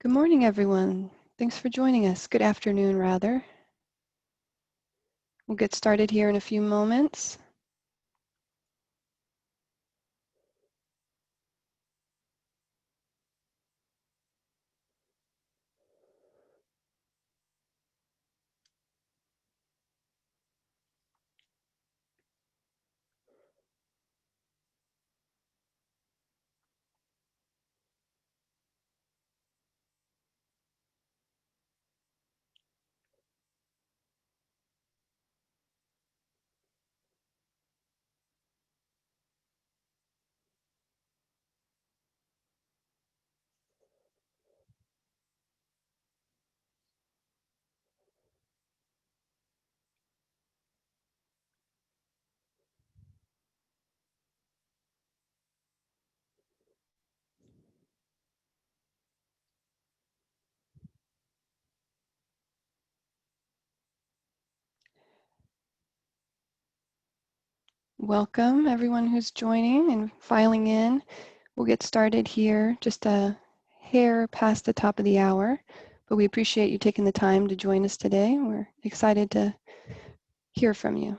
Good morning, everyone. Thanks for joining us. Good afternoon, rather. We'll get started here in a few moments. Welcome, everyone who's joining and filing in. We'll get started here just a hair past the top of the hour, but we appreciate you taking the time to join us today. We're excited to hear from you.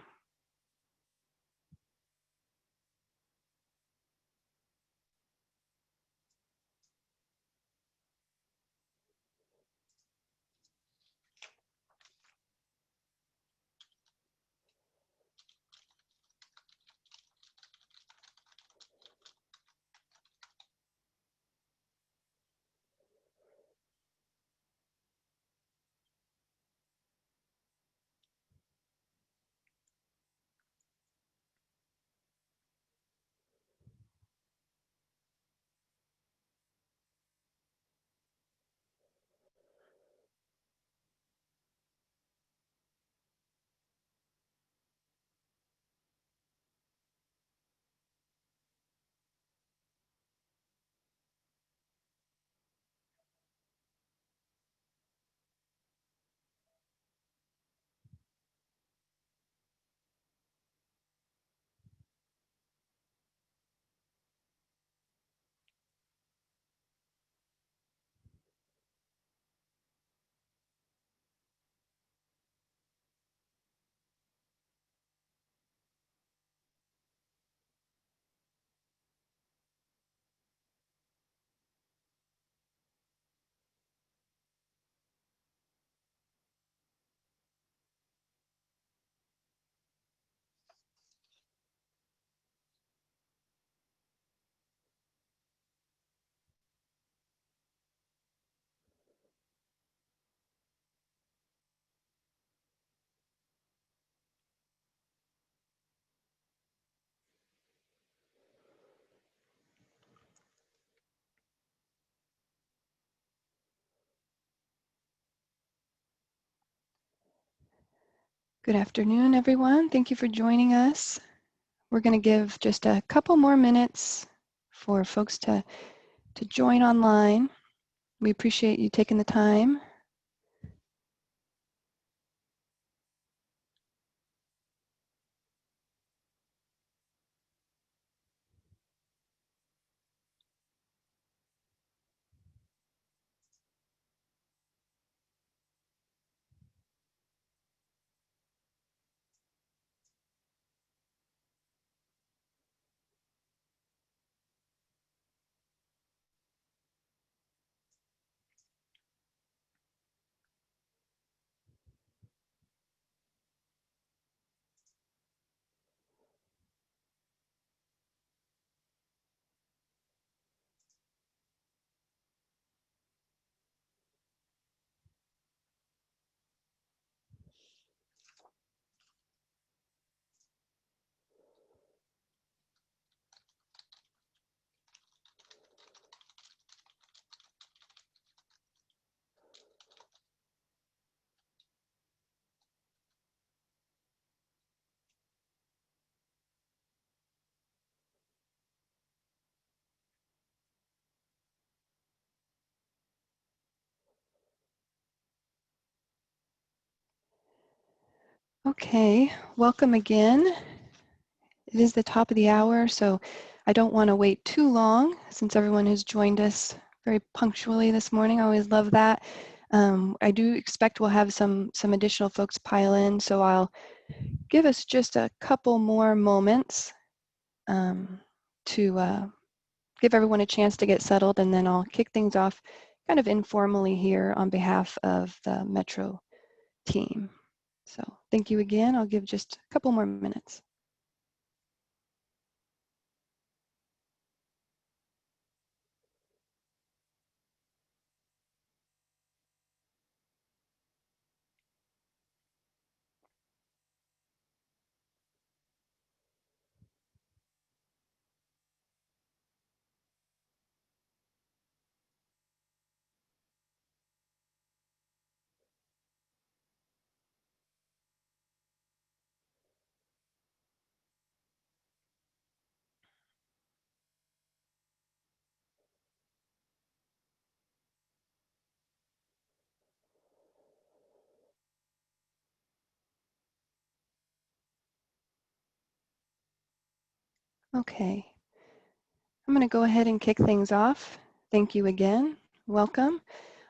Good afternoon, everyone. Thank you for joining us. We're going to give just a couple more minutes for folks to join online. We appreciate you taking the time. Okay, welcome again. It is the top of the hour, so I don't want to wait too long since everyone has joined us very punctually this morning. I always love that. I do expect we'll have some additional folks pile in, so I'll give us just a couple more moments to give everyone a chance to get settled, and then I'll kick things off kind of informally here on behalf of the Metro team. So thank you again. I'll give just a couple more minutes. Okay, I'm going to go ahead and kick things off. Thank you again. Welcome.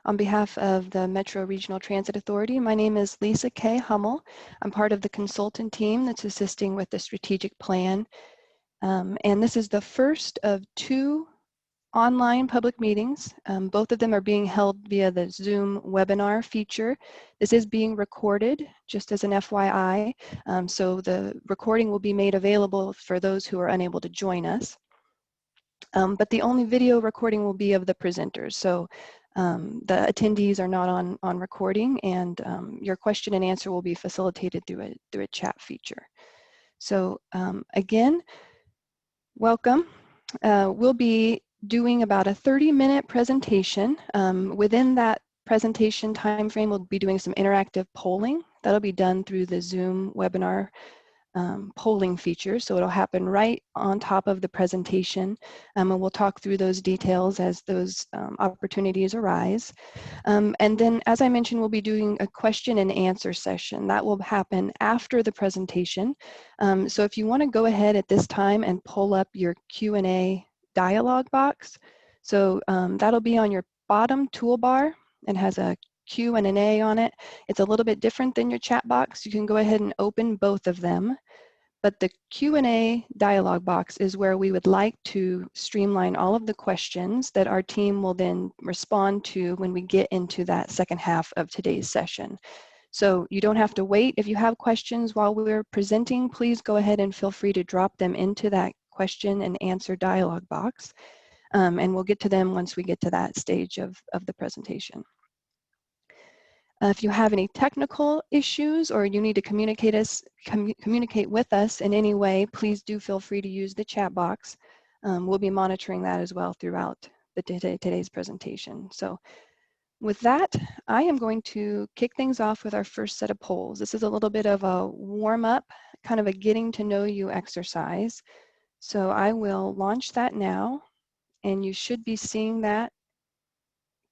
On behalf of the Metro Regional Transit Authority, my name is Lisa K. Hummel. I'm part of the consultant team that's assisting with the strategic plan. And this is the first of 2 online public meetings. Both of them are being held via the Zoom webinar feature. This is being recorded, just as an FYI. So the recording will be made available for those who are unable to join us. But the only video recording will be of the presenters. So the attendees are not on recording, and your question and answer will be facilitated through a chat feature. So again, welcome. We'll be doing about a 30-minute presentation. Within that presentation timeframe, we'll be doing some interactive polling. That'll be done through the Zoom webinar polling feature, so it'll happen right on top of the presentation, and we'll talk through those details as those opportunities arise. And then, as I mentioned, we'll be doing a question and answer session. That will happen after the presentation. So if you want to go ahead at this time and pull up your Q&A dialog box, so that'll be on your bottom toolbar and has a Q and an A on it. It's a little bit different than your chat box. You can go ahead and open both of them. But the Q&A dialog box is where we would like to streamline all of the questions that our team will then respond to when we get into that second half of today's session. So you don't have to wait. If you have questions while we're presenting, please go ahead and feel free to drop them into that question and answer dialog box. And we'll get to them once we get to that stage of the presentation. If you have any technical issues or you need to communicate with us in any way, please do feel free to use the chat box. We'll be monitoring that as well throughout today's presentation. So with that, I am going to kick things off with our first set of polls. This is a little bit of a warm-up, kind of a getting to know you exercise. So I will launch that now, and you should be seeing that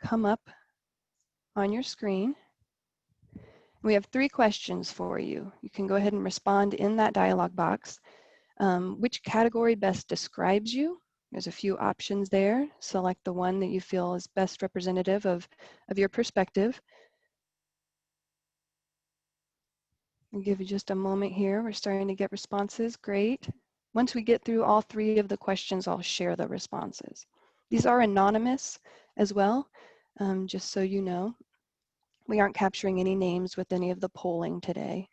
come up on your screen. We have 3 questions for you. You can go ahead and respond in that dialog box. Which category best describes you? There's a few options there. Select the one that you feel is best representative of your perspective. I'll give you just a moment here. We're starting to get responses. Great. Once we get through all 3 of the questions, I'll share the responses. These are anonymous as well, just so you know. We aren't capturing any names with any of the polling today.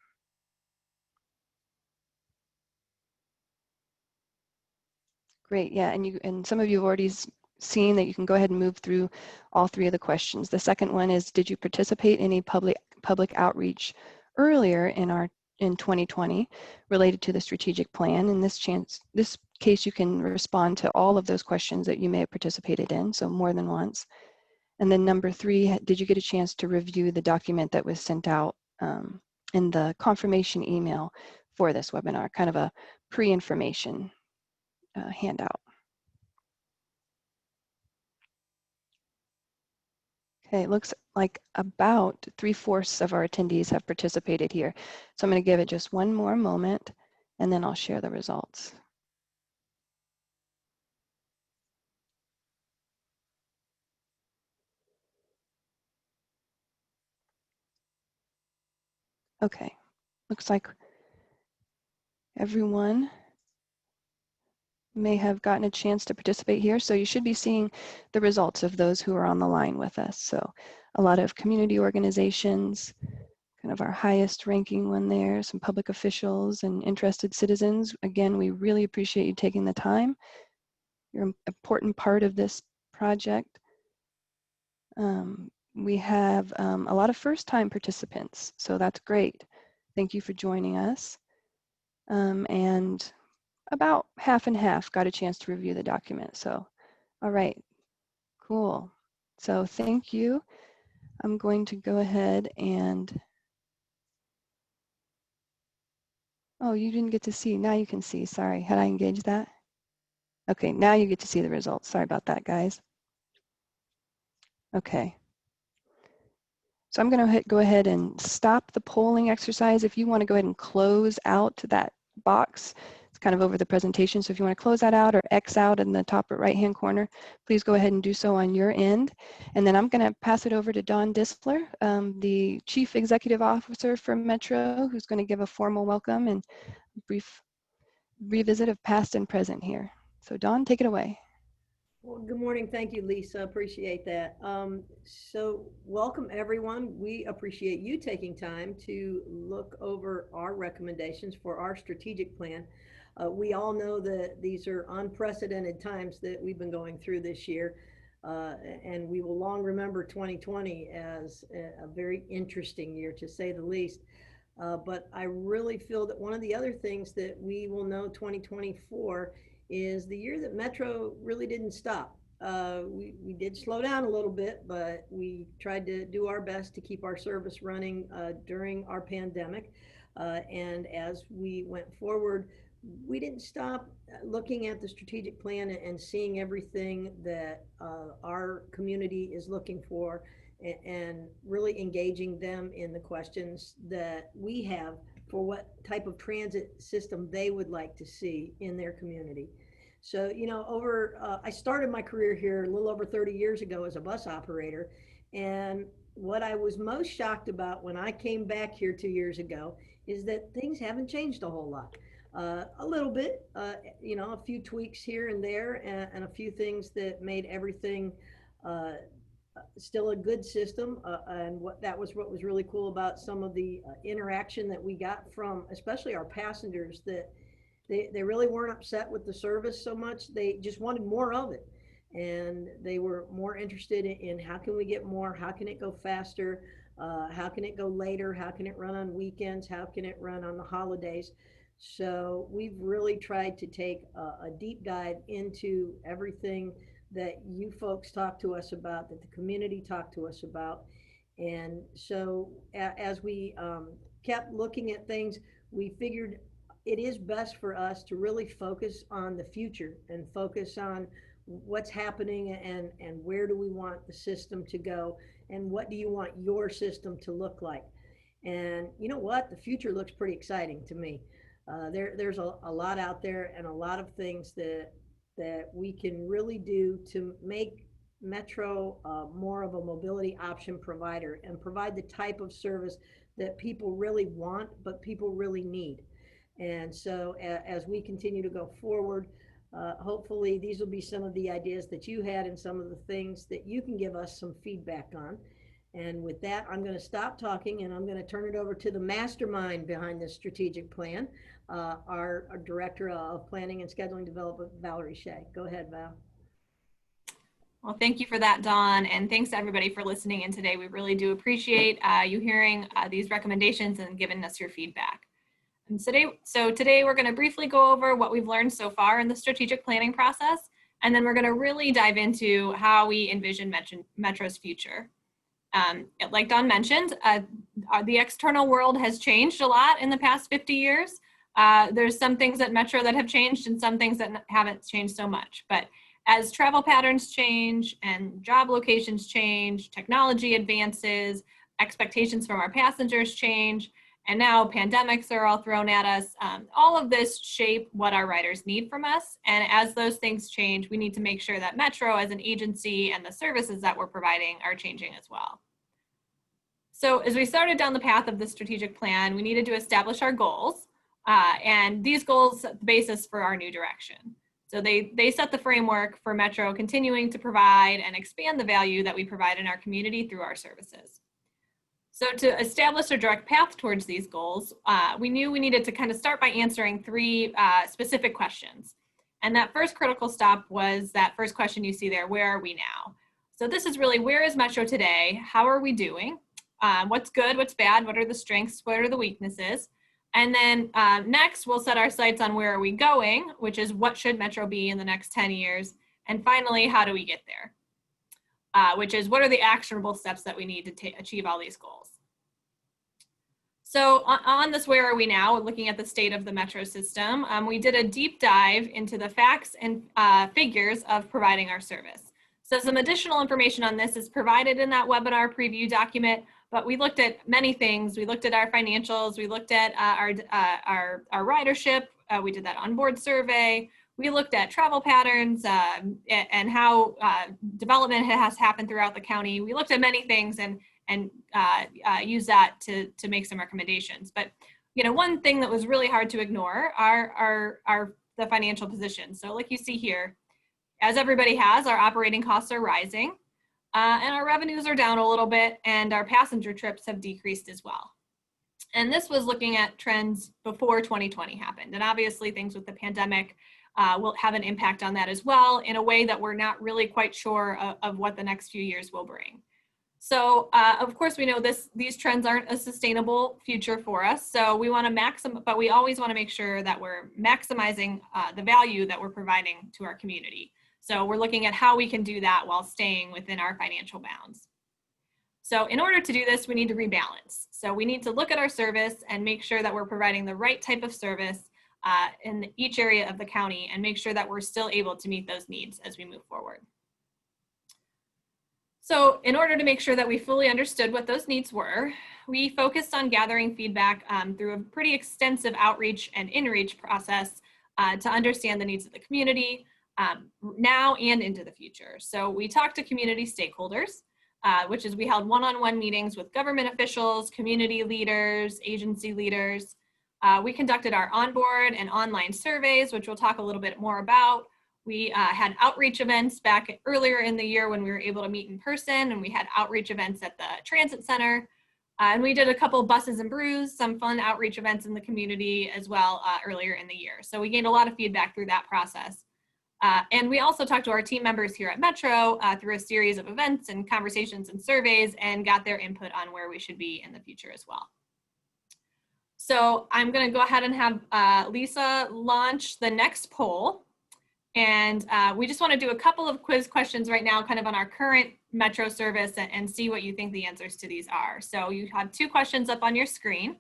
Great, yeah, and some of you have already seen that you can go ahead and move through all 3 of the questions. The second one is, did you participate in any public outreach earlier in 2020 related to the strategic plan? In this case, you can respond to all of those questions that you may have participated in, so more than once. And then number 3, did you get a chance to review the document that was sent out in the confirmation email for this webinar, kind of a pre-information handout? Okay, it looks like about 3/4 of our attendees have participated here. So I'm going to give it just one more moment, and then I'll share the results. Okay, looks like everyone may have gotten a chance to participate here. So you should be seeing the results of those who are on the line with us. So a lot of community organizations, kind of our highest ranking one there, some public officials and interested citizens. Again, we really appreciate you taking the time. You're an important part of this project. We have a lot of first-time participants, so that's great. Thank you for joining us. And about half and half got a chance to review the document. So, all right, cool. So thank you. I'm going to go ahead and, oh, you didn't get to see, now you can see, sorry, had I engaged that? Okay, now you get to see the results. Sorry about that, guys. Okay. So I'm going to go ahead and stop the polling exercise. If you want to go ahead and close out that box, it's kind of over the presentation. So if you want to close that out or X out in the top right-hand corner, please go ahead and do so on your end. And then I'm going to pass it over to Dawn Disler, the Chief Executive Officer for Metro, who's going to give a formal welcome and brief revisit of past and present here. So Dawn, take it away. Well, good morning. Thank you, Lisa. Appreciate that. So welcome, everyone. We appreciate you taking time to look over our recommendations for our strategic plan. We all know that these are unprecedented times that we've been going through this year, and we will long remember 2020 as a very interesting year, to say the least. But I really feel that one of the other things that we will know 2024 is the year that Metro really didn't stop. We did slow down a little bit, but we tried to do our best to keep our service running during our pandemic. And as we went forward, we didn't stop looking at the strategic plan and seeing everything that our community is looking for, and really engaging them in the questions that we have for what type of transit system they would like to see in their community. So, you know, I started my career here a little over 30 years ago as a bus operator. And what I was most shocked about when I came back here 2 years ago is that things haven't changed a whole lot. A little bit, you know, a few tweaks here and there, and a few things that made everything still a good system, and what was really cool about some of the interaction that we got from especially our passengers, that they really weren't upset with the service so much. They just wanted more of it, and they were more interested in how can we get more, how can it go faster, how can it go later, how can it run on weekends, how can it run on the holidays. So we've really tried to take a deep dive into everything that you folks talk to us about, that the community talked to us about. And so as we kept looking at things, we figured it is best for us to really focus on the future and focus on what's happening, and where do we want the system to go, and what do you want your system to look like. And you know what? The future looks pretty exciting to me. There's a lot out there, and a lot of things that we can really do to make Metro more of a mobility option provider, and provide the type of service that people really want, but people really need. And so as we continue to go forward, hopefully these will be some of the ideas that you had, and some of the things that you can give us some feedback on. And with that, I'm going to stop talking, and I'm going to turn it over to the mastermind behind this strategic plan, our Director of Planning and Scheduling Development, Valerie Shea. Go ahead, Val. Well, thank you for that, Dawn, and thanks to everybody for listening in today. We really do appreciate you hearing these recommendations and giving us your feedback. And today we're going to briefly go over what we've learned so far in the strategic planning process, and then we're going to really dive into how we envision Metro's future. Like Dawn mentioned, the external world has changed a lot in the past 50 years. There's some things at Metro that have changed and some things that haven't changed so much. But as travel patterns change and job locations change, technology advances, expectations from our passengers change, and now pandemics are all thrown at us, all of this shape what our riders need from us. And as those things change, we need to make sure that Metro as an agency and the services that we're providing are changing as well. So as we started down the path of the strategic plan, we needed to establish our goals, and these goals set the basis for our new direction. So they set the framework for Metro continuing to provide and expand the value that we provide in our community through our services. So to establish a direct path towards these goals, we knew we needed to kind of start by answering three specific questions. And that first critical stop was that first question you see there, where are we now? So this is really, where is Metro today? How are we doing? What's good, what's bad? What are the strengths? What are the weaknesses? And then next, we'll set our sights on where are we going, which is what should Metro be in the next 10 years? And finally, how do we get there? Which is what are the actionable steps that we need to achieve all these goals? So on this where are we now, looking at the state of the Metro system, we did a deep dive into the facts and figures of providing our service. So some additional information on this is provided in that webinar preview document, but we looked at many things. We looked at our financials, we looked at our ridership, we did that onboard survey, we looked at travel patterns and how development has happened throughout the county. We looked at many things and use that to make some recommendations. But one thing that was really hard to ignore are the financial position. So like you see here, as everybody has, our operating costs are rising and our revenues are down a little bit and our passenger trips have decreased as well. And this was looking at trends before 2020 happened. And obviously things with the pandemic will have an impact on that as well in a way that we're not really quite sure of what the next few years will bring. So of course we know these trends aren't a sustainable future for us. So we want to but we always want to make sure that we're maximizing the value that we're providing to our community. So we're looking at how we can do that while staying within our financial bounds. So in order to do this, we need to rebalance. So we need to look at our service and make sure that we're providing the right type of service in each area of the county and make sure that we're still able to meet those needs as we move forward. So in order to make sure that we fully understood what those needs were, we focused on gathering feedback through a pretty extensive outreach and in-reach process to understand the needs of the community now and into the future. So we talked to community stakeholders, which is we held one-on-one meetings with government officials, community leaders, agency leaders. We conducted our onboard and online surveys, which we'll talk a little bit more about. We had outreach events back earlier in the year when we were able to meet in person, and we had outreach events at the transit center. And we did a couple buses and brews, some fun outreach events in the community as well earlier in the year. So we gained a lot of feedback through that process. And we also talked to our team members here at Metro through a series of events and conversations and surveys and got their input on where we should be in the future as well. So I'm going to go ahead and have Lisa launch the next poll. And we just want to do a couple of quiz questions right now, kind of on our current Metro service and see what you think the answers to these are. So you have two questions up on your screen.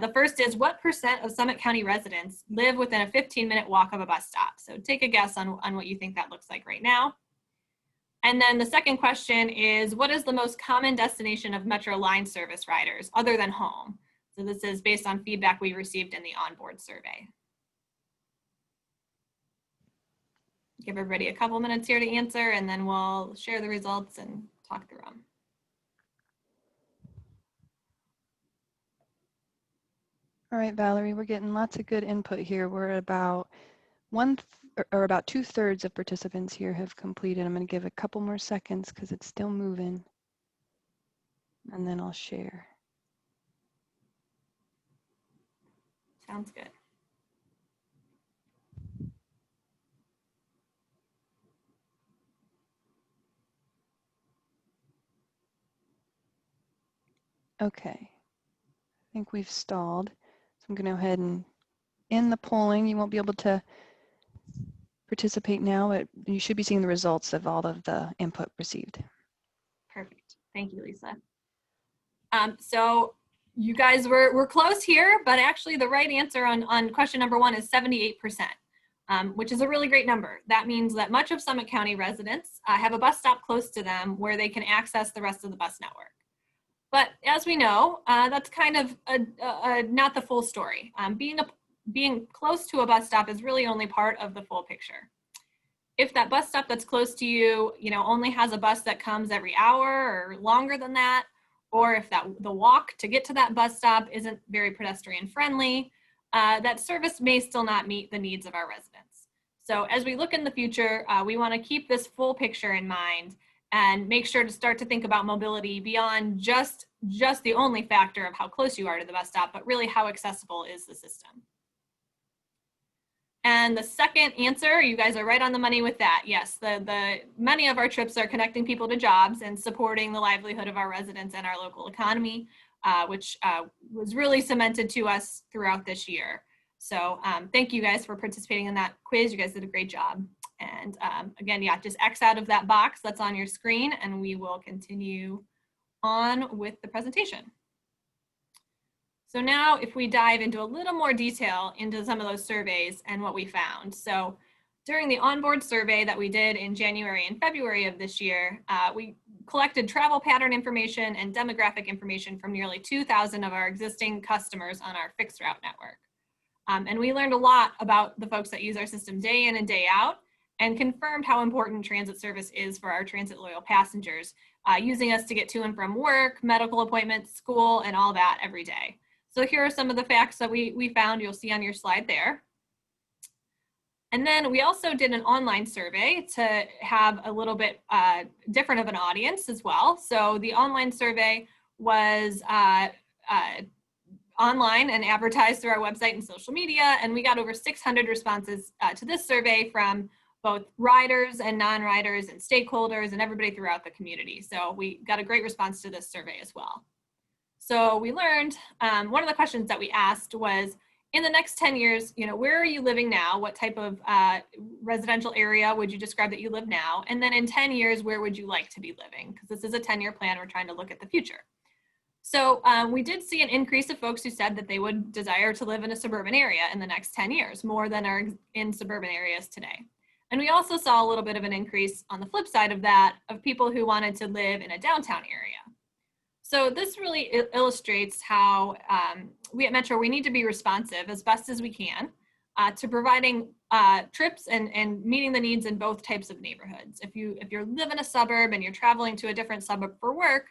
The first is, what % of Summit County residents live within a 15-minute walk of a bus stop? So take a guess on what you think that looks like right now. And then the second question is, what is the most common destination of Metro line service riders other than home? So this is based on feedback we received in the onboard survey. Give everybody a couple minutes here to answer, and then we'll share the results and talk through them. All right, Valerie, we're getting lots of good input here. We're at about about 2/3 of participants here have completed. I'm going to give a couple more seconds because it's still moving, and then I'll share. Sounds good. Okay, I think we've stalled. So I'm going to go ahead and end the polling. You won't be able to participate now, but you should be seeing the results of all of the input received. Perfect. Thank you, Lisa. So you guys were close here, but actually the right answer on question number 1 is 78%, which is a really great number. That means that much of Summit County residents have a bus stop close to them where they can access the rest of the bus network. But as we know, that's kind of not the full story. Being close to a bus stop is really only part of the full picture. If that bus stop that's close to you, only has a bus that comes every hour or longer than that, or if the walk to get to that bus stop isn't very pedestrian friendly, that service may still not meet the needs of our residents. So as we look in the future, we want to keep this full picture in mind and make sure to start to think about mobility beyond just the only factor of how close you are to the bus stop, but really how accessible is the system. And the second answer, you guys are right on the money with that. Yes, many of our trips are connecting people to jobs and supporting the livelihood of our residents and our local economy, which was really cemented to us throughout this year. So thank you guys for participating in that quiz. You guys did a great job. And again, yeah, just X out of that box that's on your screen and we will continue on with the presentation. So now if we dive into a little more detail into some of those surveys and what we found. So during the onboard survey that we did in January and February of this year, we collected travel pattern information and demographic information from nearly 2,000 of our existing customers on our fixed route network. And we learned a lot about the folks that use our system day in and day out and confirmed how important transit service is for our transit loyal passengers, using us to get to and from work, medical appointments, school, and all that every day. So here are some of the facts that we found, you'll see on your slide there. And then we also did an online survey to have a little bit different of an audience as well. So the online survey was online and advertised through our website and social media, and we got over 600 responses to this survey from both riders and non-riders and stakeholders and everybody throughout the community. So we got a great response to this survey as well. So we learned, one of the questions that we asked was, in the next 10 years, where are you living now? What type of residential area would you describe that you live now? And then in 10 years, where would you like to be living? Because this is a 10-year plan, we're trying to look at the future. So we did see an increase of folks who said that they would desire to live in a suburban area in the next 10 years, more than are in suburban areas today. And we also saw a little bit of an increase on the flip side of that, of people who wanted to live in a downtown area. So this really illustrates how we at Metro, we need to be responsive as best as we can to providing trips and meeting the needs in both types of neighborhoods. If you live in a suburb and you're traveling to a different suburb for work,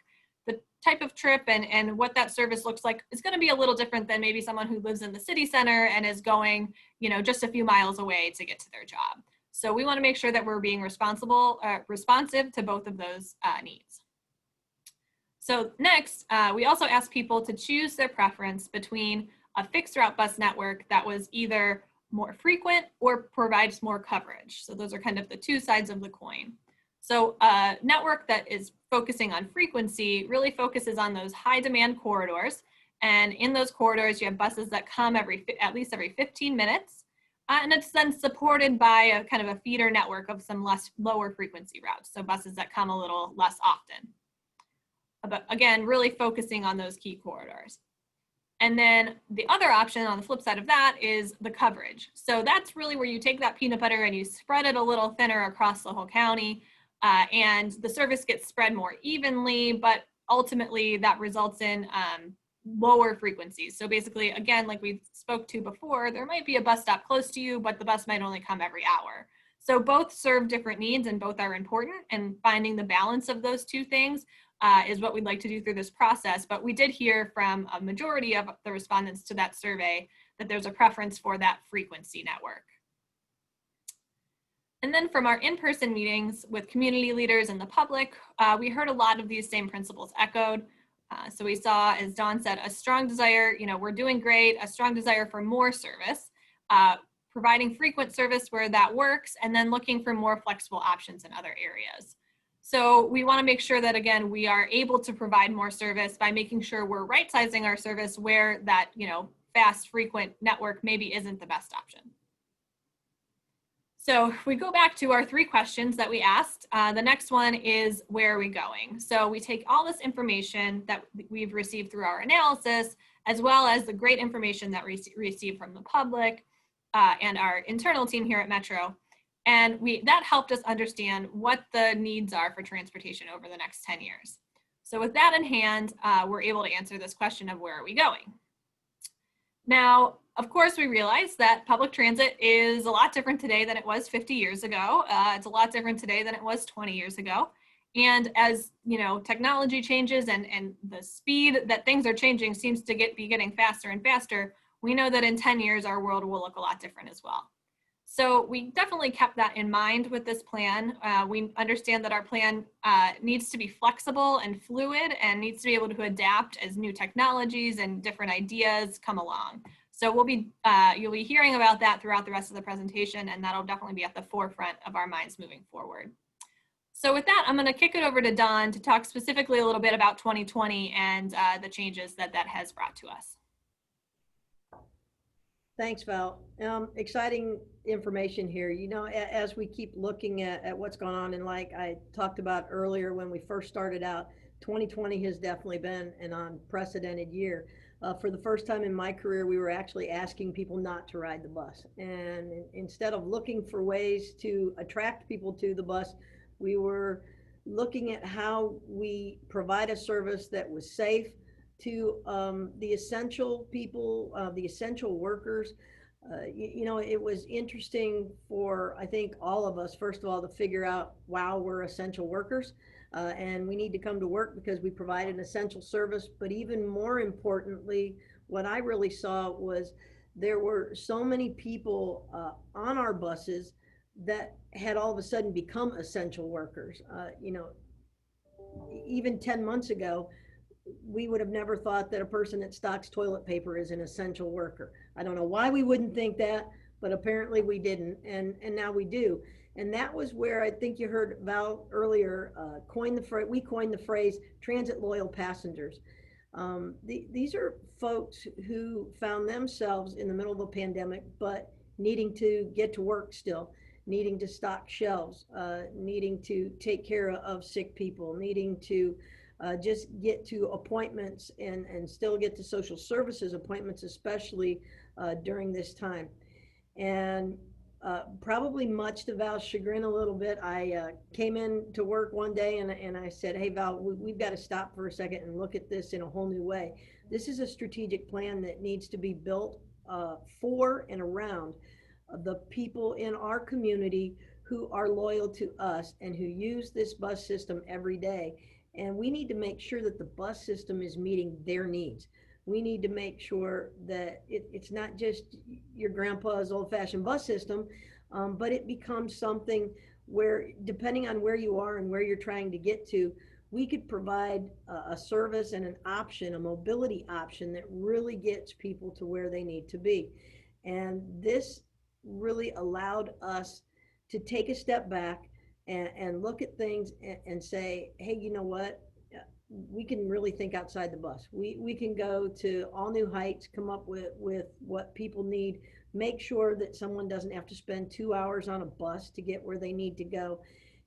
the type of trip and what that service looks like is going to be a little different than maybe someone who lives in the city center and is going, just a few miles away to get to their job. So we want to make sure that we're being responsive to both of those needs. So next, we also asked people to choose their preference between a fixed route bus network that was either more frequent or provides more coverage. So those are kind of the two sides of the coin. So a network that is focusing on frequency really focuses on those high demand corridors. And in those corridors, you have buses that come at least every 15 minutes. And it's then supported by a kind of a feeder network of some lower frequency routes. So buses that come a little less often. But again, really focusing on those key corridors. And then the other option on the flip side of that is the coverage. So that's really where you take that peanut butter and you spread it a little thinner across the whole county, and the service gets spread more evenly, but ultimately that results in lower frequencies. So basically, again, like we spoke to before, there might be a bus stop close to you, but the bus might only come every hour. So both serve different needs and both are important, and finding the balance of those two things is what we'd like to do through this process. But we did hear from a majority of the respondents to that survey that there's a preference for that frequency network. And then from our in-person meetings with community leaders and the public, we heard a lot of these same principles echoed. So we saw, as Dawn said, a strong desire, we're doing great, a strong desire for more service, providing frequent service where that works, and then looking for more flexible options in other areas. So we want to make sure that, again, we are able to provide more service by making sure we're right-sizing our service where that, fast, frequent network maybe isn't the best option. So if we go back to our 3 questions that we asked, the next one is, where are we going? So we take all this information that we've received through our analysis, as well as the great information that we received from the public and our internal team here at Metro. And that helped us understand what the needs are for transportation over the next 10 years. So with that in hand, we're able to answer this question of, where are we going? Now, of course, we realize that public transit is a lot different today than it was 50 years ago. It's a lot different today than it was 20 years ago. And as you know, technology changes and the speed that things are changing seems to be getting faster and faster, we know that in 10 years, our world will look a lot different as well. So we definitely kept that in mind with this plan. We understand that our plan needs to be flexible and fluid and needs to be able to adapt as new technologies and different ideas come along. So you'll be hearing about that throughout the rest of the presentation, and that'll definitely be at the forefront of our minds moving forward. So with that, I'm going to kick it over to Don to talk specifically a little bit about 2020 and the changes that has brought to us. Thanks, Val. Exciting information here. You know, as we keep looking at what's going on, and like I talked about earlier when we first started out, 2020 has definitely been an unprecedented year. For the first time in my career, we were actually asking people not to ride the bus. And instead of looking for ways to attract people to the bus, we were looking at how we provide a service that was safe to the essential people, the essential workers. You know, it was interesting for, I think, all of us, first of all, to figure out, wow, we're essential workers and we need to come to work because we provide an essential service. But even more importantly, what I really saw was there were so many people on our buses that had all of a sudden become essential workers. You know, even 10 months ago, we would have never thought that a person that stocks toilet paper is an essential worker. I don't know why we wouldn't think that, but apparently we didn't, and now we do. And that was where I think you heard Val earlier we coined the phrase transit loyal passengers. These are folks who found themselves in the middle of a pandemic, but needing to get to work still, needing to stock shelves, needing to take care of sick people, needing to just get to appointments and still get to social services appointments, especially during this time. And probably much to Val's chagrin a little bit, I came in to work one day and I said, hey, Val, we've got to stop for a second and look at this in a whole new way. This is a strategic plan that needs to be built for and around the people in our community who are loyal to us and who use this bus system every day. And we need to make sure that the bus system is meeting their needs. We need to make sure that it's not just your grandpa's old-fashioned bus system, but it becomes something where, depending on where you are and where you're trying to get to, we could provide a service and an option, a mobility option that really gets people to where they need to be. And this really allowed us to take a step back and look at things and say, hey, you know what? We can really think outside the bus. We can go to all new heights, come up with what people need, make sure that someone doesn't have to spend 2 hours on a bus to get where they need to go,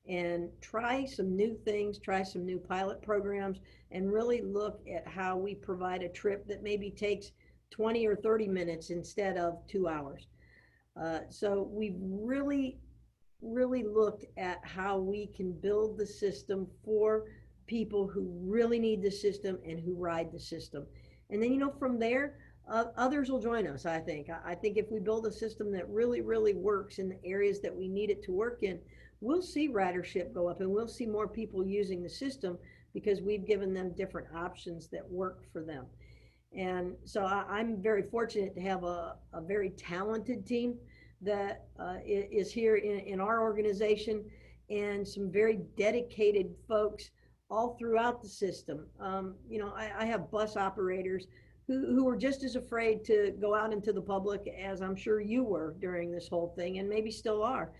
and try some new things, try some new pilot programs, and really look at how we provide a trip that maybe takes 20 or 30 minutes instead of 2 hours. So we've really looked at how we can build the system for people who really need the system and who ride the system. And then, you know, from there, others will join us, I think. I think if we build a system that really works in the areas that we need it to work in, we'll see ridership go up and we'll see more people using the system because we've given them different options that work for them. And so I'm very fortunate to have a very talented team that is here in our organization, and some very dedicated folks all throughout the system. You know, I have bus operators who were just as afraid to go out into the public as I'm sure you were during this whole thing, and maybe still are.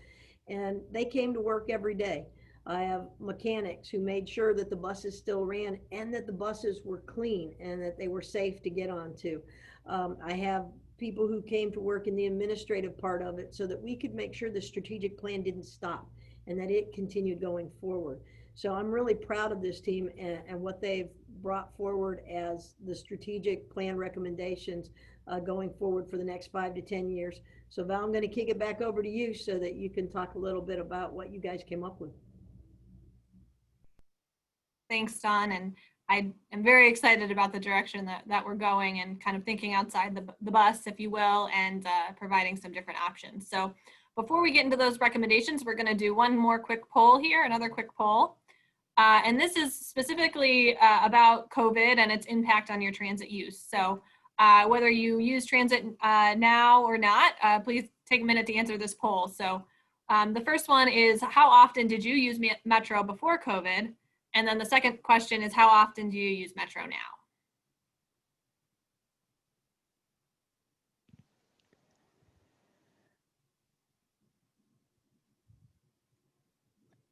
And they came to work every day. I have mechanics who made sure that the buses still ran and that the buses were clean and that they were safe to get onto. I have people who came to work in the administrative part of it so that we could make sure the strategic plan didn't stop and that it continued going forward. So I'm really proud of this team and what they've brought forward as the strategic plan recommendations going forward for the next 5 to 10 years. So Val, I'm going to kick it back over to you so that you can talk a little bit about what you guys came up with. Thanks, Don. And I am very excited about the direction that we're going and kind of thinking outside the bus, if you will, and providing some different options. So before we get into those recommendations, we're going to do one more quick poll here, another quick poll. And this is specifically about COVID and its impact on your transit use. So whether you use transit now or not, please take a minute to answer this poll. So the first one is, how often did you use Metro before COVID? And then the second question is, how often do you use Metro now?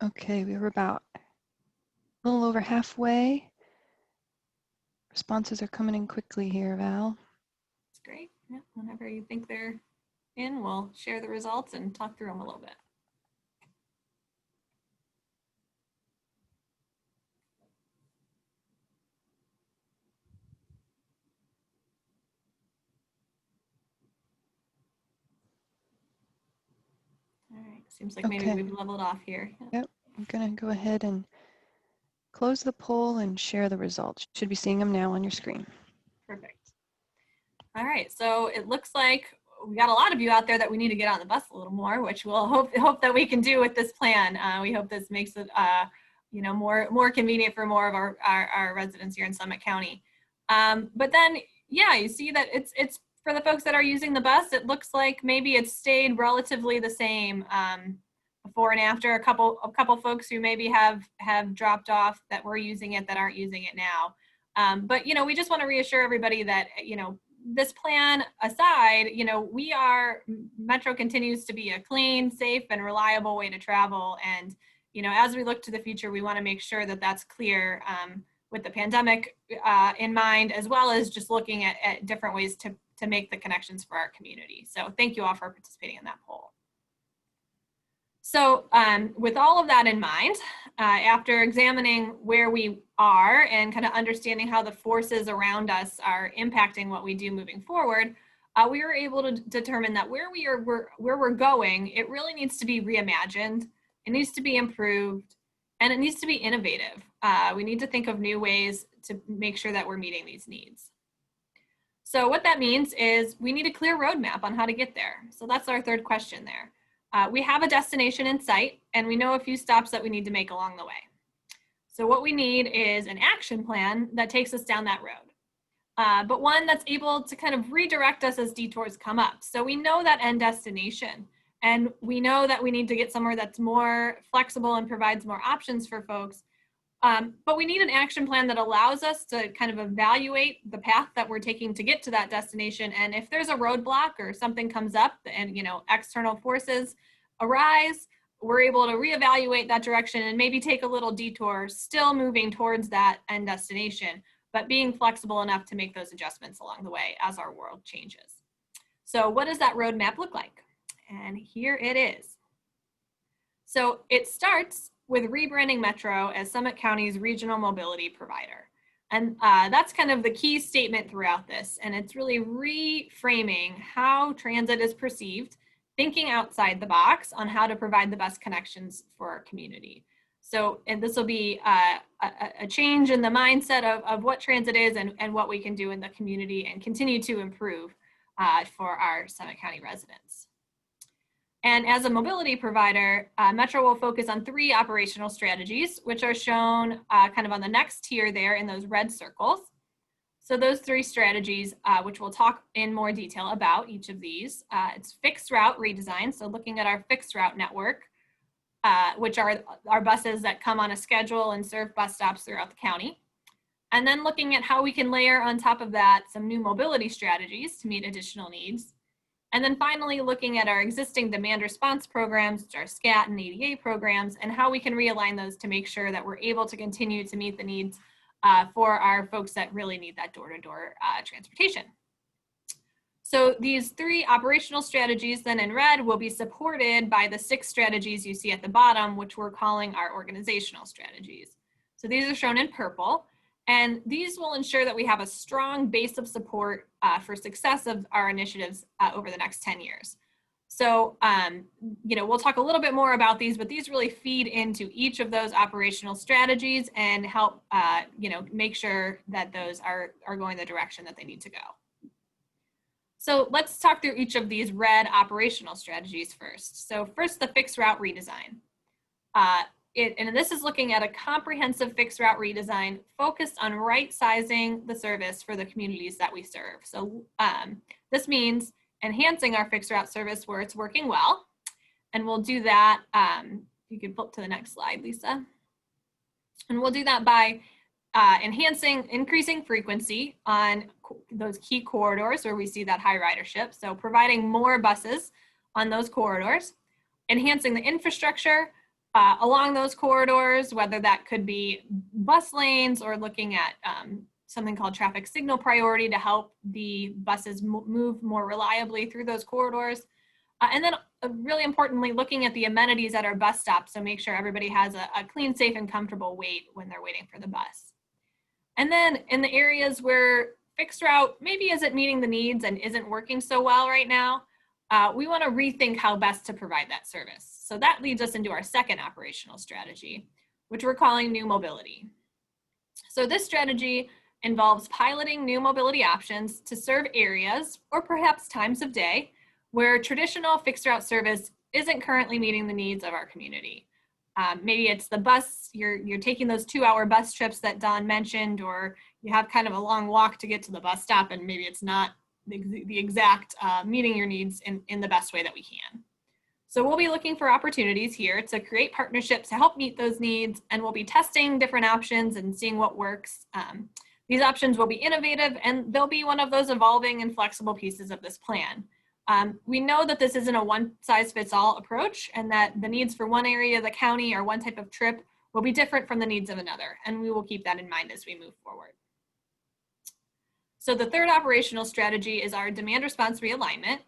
Okay, we were about a little over halfway. Responses are coming in quickly here, Val. That's great. Yeah, whenever you think they're in, we'll share the results and talk through them a little bit. All right, seems like maybe we've leveled off here. Yep, I'm gonna go ahead and close the poll and share the results. You should be seeing them now on your screen. Perfect. All right, so it looks like we got a lot of you out there that we need to get on the bus a little more, which we'll hope that we can do with this plan. We hope this makes it you know, more convenient for more of our residents here in Summit County. But then, yeah, you see that it's for the folks that are using the bus, it looks like maybe it's stayed relatively the same before and after. A couple folks who maybe have dropped off that were using it that aren't using it now. But you know, we just want to reassure everybody that, you know, this plan aside, you know, Metro continues to be a clean, safe, and reliable way to travel. And, you know, as we look to the future, we want to make sure that that's clear with the pandemic in mind, as well as just looking at different ways to make the connections for our community. So thank you all for participating in that poll. So with all of that in mind, after examining where we are and kind of understanding how the forces around us are impacting what we do moving forward, we were able to determine that where we're going, it really needs to be reimagined, it needs to be improved, and it needs to be innovative. We need to think of new ways to make sure that we're meeting these needs. So what that means is we need a clear roadmap on how to get there. So that's our third question there. We have a destination in sight, and we know a few stops that we need to make along the way. So what we need is an action plan that takes us down that road, but one that's able to kind of redirect us as detours come up. So we know that end destination, and we know that we need to get somewhere that's more flexible and provides more options for folks. But we need an action plan that allows us to kind of evaluate the path that we're taking to get to that destination. And if there's a roadblock or something comes up and, you know, external forces arise, we're able to reevaluate that direction and maybe take a little detour, still moving towards that end destination, but being flexible enough to make those adjustments along the way as our world changes. So what does that roadmap look like? And here it is. So it starts with rebranding Metro as Summit County's regional mobility provider. And that's kind of the key statement throughout this. And it's really reframing how transit is perceived, thinking outside the box on how to provide the best connections for our community. So, and this will be a change in the mindset of what transit is and what we can do in the community and continue to improve for our Summit County residents. And as a mobility provider, Metro will focus on 3 operational strategies, which are shown kind of on the next tier there in those red circles. So those 3 strategies, which we'll talk in more detail about each of these, it's fixed route redesign. So looking at our fixed route network, which are our buses that come on a schedule and serve bus stops throughout the county. And then looking at how we can layer on top of that some new mobility strategies to meet additional needs. And then finally, looking at our existing demand response programs, which are SCAT and ADA programs, and how we can realign those to make sure that we're able to continue to meet the needs for our folks that really need that door-to-door transportation. So these 3 operational strategies then in red will be supported by the 6 strategies you see at the bottom, which we're calling our organizational strategies. So these are shown in purple. And these will ensure that we have a strong base of support for success of our initiatives over the next 10 years. So, you know, we'll talk a little bit more about these, but these really feed into each of those operational strategies and help, you know, make sure that those are going the direction that they need to go. So let's talk through each of these red operational strategies first. So first, the fixed route redesign. and this is looking at a comprehensive fixed route redesign focused on right sizing the service for the communities that we serve. So this means enhancing our fixed route service where it's working well. And we'll do that, you can flip to the next slide, Lisa. And we'll do that by increasing frequency on those key corridors where we see that high ridership. So providing more buses on those corridors, enhancing the infrastructure along those corridors, whether that could be bus lanes or looking at something called traffic signal priority to help the buses move more reliably through those corridors. And then really importantly, looking at the amenities at our bus stops, so make sure everybody has a clean, safe, and comfortable wait when they're waiting for the bus. And then in the areas where fixed route maybe isn't meeting the needs and isn't working so well right now, we want to rethink how best to provide that service. So that leads us into our second operational strategy, which we're calling new mobility. So this strategy involves piloting new mobility options to serve areas or perhaps times of day where traditional fixed route service isn't currently meeting the needs of our community. Maybe it's the bus, you're taking those 2-hour bus trips that Dawn mentioned, or you have kind of a long walk to get to the bus stop and maybe it's not the exact meeting your needs in the best way that we can. So we'll be looking for opportunities here to create partnerships to help meet those needs, and we'll be testing different options and seeing what works. These options will be innovative and they'll be one of those evolving and flexible pieces of this plan. We know that this isn't a one-size-fits-all approach and that the needs for one area of the county or one type of trip will be different from the needs of another, and we will keep that in mind as we move forward. So the third operational strategy is our demand response realignment.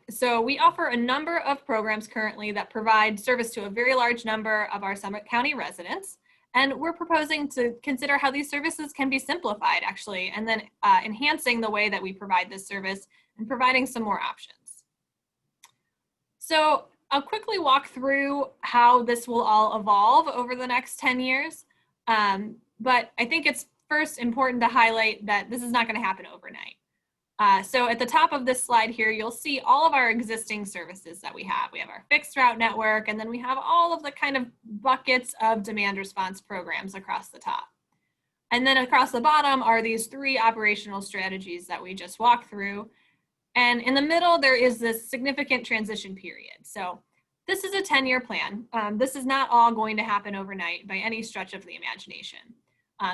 So we offer a number of programs currently that provide service to a very large number of our Summit County residents, and we're proposing to consider how these services can be simplified actually, and then enhancing the way that we provide this service and providing some more options. So I'll quickly walk through how this will all evolve over the next 10 years. But I think it's first important to highlight that this is not going to happen overnight. So at the top of this slide here, you'll see all of our existing services that we have. We have our fixed route network, and then we have all of the kind of buckets of demand response programs across the top. And then across the bottom are these 3 operational strategies that we just walked through. And in the middle, there is this significant transition period. So this is a 10-year plan. This is not all going to happen overnight by any stretch of the imagination.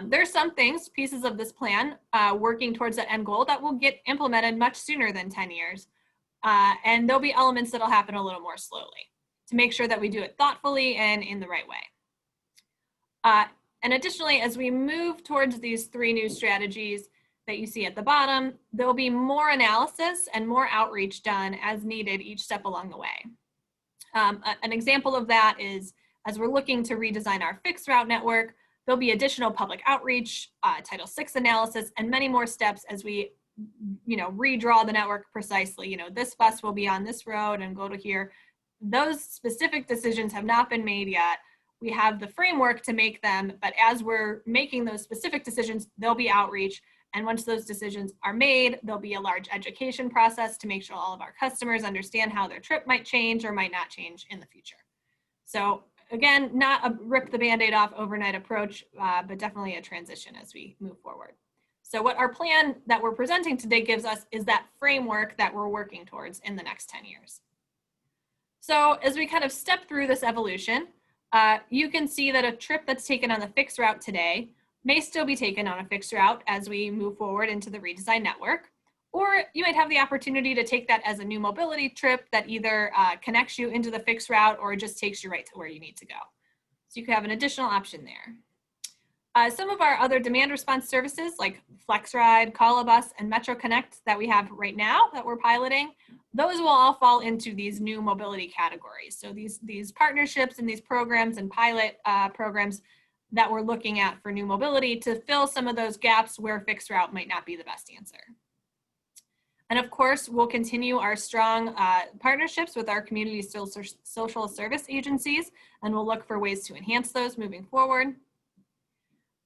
There's some things, pieces of this plan, working towards that end goal that will get implemented much sooner than 10 years. And there'll be elements that'll happen a little more slowly to make sure that we do it thoughtfully and in the right way. And additionally, as we move towards these 3 new strategies that you see at the bottom, there'll be more analysis and more outreach done as needed each step along the way. An example of that is, as we're looking to redesign our fixed route network, there'll be additional public outreach, Title VI analysis, and many more steps as we, redraw the network precisely. This bus will be on this road and go to here. Those specific decisions have not been made yet. We have the framework to make them, but as we're making those specific decisions, there'll be outreach. And once those decisions are made, there'll be a large education process to make sure all of our customers understand how their trip might change or might not change in the future. So again, not a rip the Band-Aid off overnight approach, but definitely a transition as we move forward. So what our plan that we're presenting today gives us is that framework that we're working towards in the next 10 years. So as we kind of step through this evolution, you can see that a trip that's taken on the fixed route today may still be taken on a fixed route as we move forward into the redesigned network, or you might have the opportunity to take that as a new mobility trip that either connects you into the fixed route or just takes you right to where you need to go. So you could have an additional option there. Some of our other demand response services like FlexRide, Call-A-Bus, and MetroConnect that we have right now that we're piloting, those will all fall into these new mobility categories. So these partnerships and these programs and pilot programs that we're looking at for new mobility to fill some of those gaps where fixed route might not be the best answer. And of course, we'll continue our strong partnerships with our community social service agencies, and we'll look for ways to enhance those moving forward.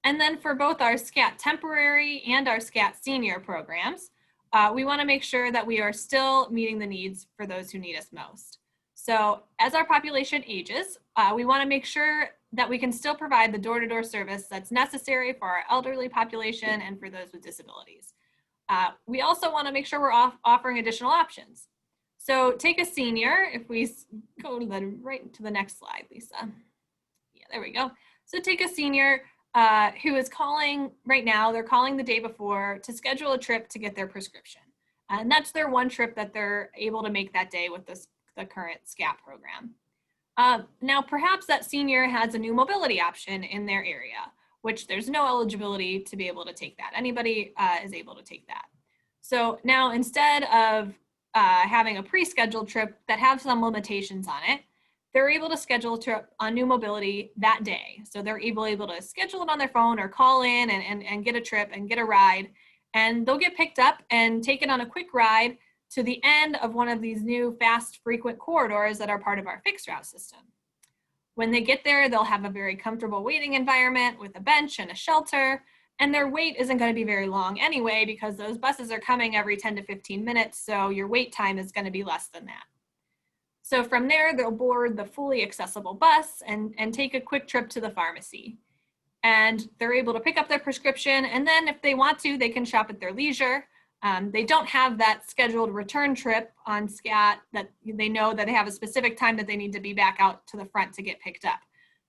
And then for both our SCAT temporary and our SCAT senior programs, we want to make sure that we are still meeting the needs for those who need us most. So as our population ages, we want to make sure that we can still provide the door-to-door service that's necessary for our elderly population and for those with disabilities. We also want to make sure we're offering additional options. So take a senior, if we go to right to the next slide, Lisa. Yeah, there we go. So take a senior who is calling right now, they're calling the day before to schedule a trip to get their prescription. And that's their one trip that they're able to make that day with the current SCAP program. Now, perhaps that senior has a new mobility option in their area, which there's no eligibility to be able to take that. Anybody is able to take that. So now instead of having a pre-scheduled trip that have some limitations on it, they're able to schedule a trip on new mobility that day. So they're able to schedule it on their phone or call in and get a trip and get a ride. And they'll get picked up and taken on a quick ride to the end of one of these new fast frequent corridors that are part of our fixed route system. When they get there, they'll have a very comfortable waiting environment with a bench and a shelter, and their wait isn't going to be very long anyway because those buses are coming every 10 to 15 minutes, so your wait time is going to be less than that. So from there, they'll board the fully accessible bus and take a quick trip to the pharmacy. And they're able to pick up their prescription, and then if they want to, they can shop at their leisure. They don't have that scheduled return trip on SCAT that they know that they have a specific time that they need to be back out to the front to get picked up.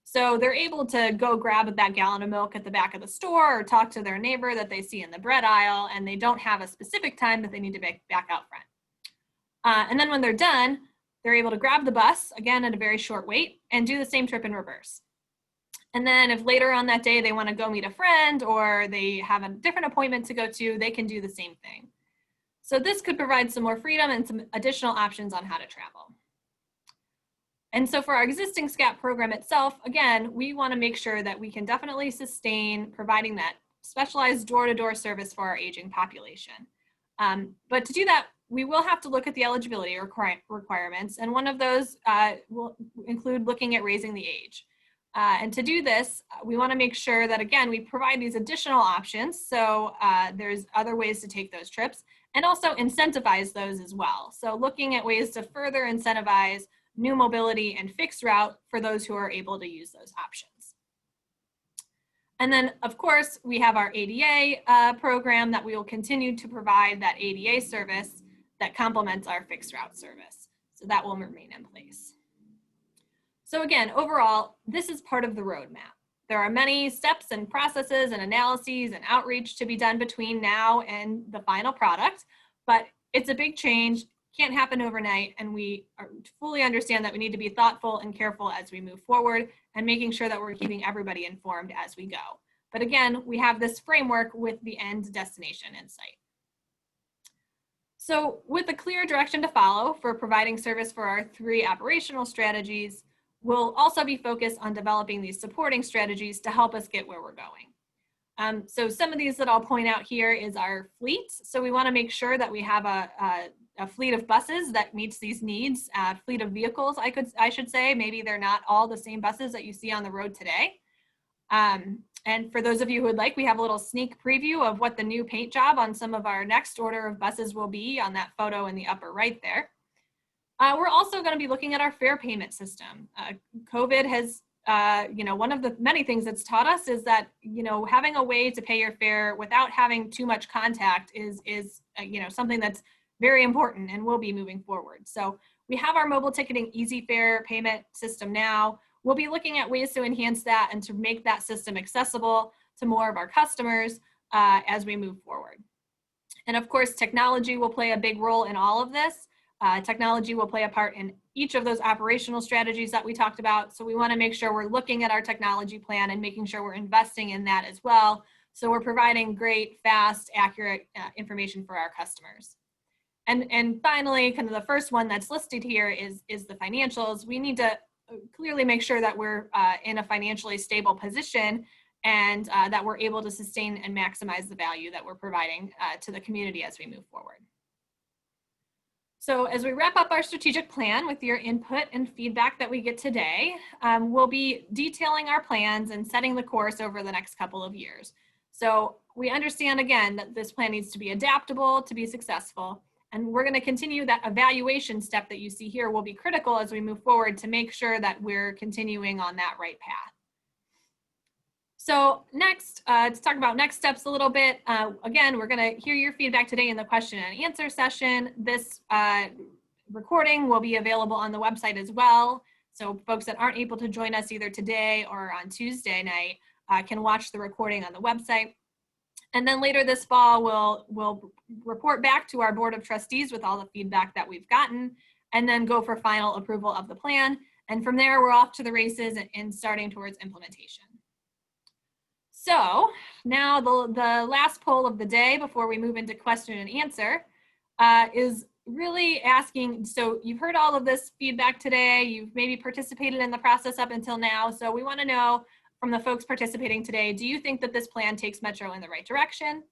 So they're able to go grab that gallon of milk at the back of the store or talk to their neighbor that they see in the bread aisle, and they don't have a specific time that they need to be back out front. And then when they're done, they're able to grab the bus, again at a very short wait, and do the same trip in reverse. And then if later on that day they want to go meet a friend or they have a different appointment to go to, they can do the same thing. So this could provide some more freedom and some additional options on how to travel. And so for our existing SCAP program itself, again, we want to make sure that we can definitely sustain providing that specialized door-to-door service for our aging population. But to do that, we will have to look at the eligibility requirements, and one of those will include looking at raising the age. And to do this, we want to make sure that, again, we provide these additional options. So there's other ways to take those trips and also incentivize those as well. So looking at ways to further incentivize new mobility and fixed route for those who are able to use those options. And then, of course, we have our ADA program that we will continue to provide that ADA service that complements our fixed route service. So that will remain in place. So again, overall, this is part of the roadmap. There are many steps and processes and analyses and outreach to be done between now and the final product, but it's a big change, can't happen overnight, and we fully understand that we need to be thoughtful and careful as we move forward and making sure that we're keeping everybody informed as we go. But again, we have this framework with the end destination in sight. So with a clear direction to follow for providing service for our 3 operational strategies, we'll also be focused on developing these supporting strategies to help us get where we're going. So some of these that I'll point out here is our fleet. So we want to make sure that we have a fleet of buses that meets these needs, fleet of vehicles, I should say. Maybe they're not all the same buses that you see on the road today. And for those of you who would like, we have a little sneak preview of what the new paint job on some of our next order of buses will be on that photo in the upper right there. We're also going to be looking at our fare payment system. COVID has, one of the many things that's taught us is that, having a way to pay your fare without having too much contact is something that's very important and will be moving forward. So we have our mobile ticketing easy fare payment system now. We'll be looking at ways to enhance that and to make that system accessible to more of our customers as we move forward. And of course, technology will play a big role in all of this. Technology will play a part in each of those operational strategies that we talked about. So we want to make sure we're looking at our technology plan and making sure we're investing in that as well. So we're providing great, fast, accurate information for our customers. And finally, kind of the first one that's listed here is the financials. We need to clearly make sure that we're in a financially stable position and that we're able to sustain and maximize the value that we're providing to the community as we move forward. So as we wrap up our strategic plan with your input and feedback that we get today, we'll be detailing our plans and setting the course over the next couple of years. So we understand, again, that this plan needs to be adaptable to be successful, And we're going to continue that evaluation step that you see here will be critical as we move forward to make sure that we're continuing on that right path. So next, to talk about next steps a little bit, again, we're going to hear your feedback today in the question and answer session. This recording will be available on the website as well. So folks that aren't able to join us either today or on Tuesday night can watch the recording on the website. And then later this fall, we'll report back to our Board of Trustees with all the feedback that we've gotten, and then go for final approval of the plan. And from there, we're off to the races and starting towards implementation. So now the last poll of the day before we move into question and answer is really asking, so you've heard all of this feedback today, you've maybe participated in the process up until now, so we want to know from the folks participating today, do you think that this plan takes Metro in the right direction?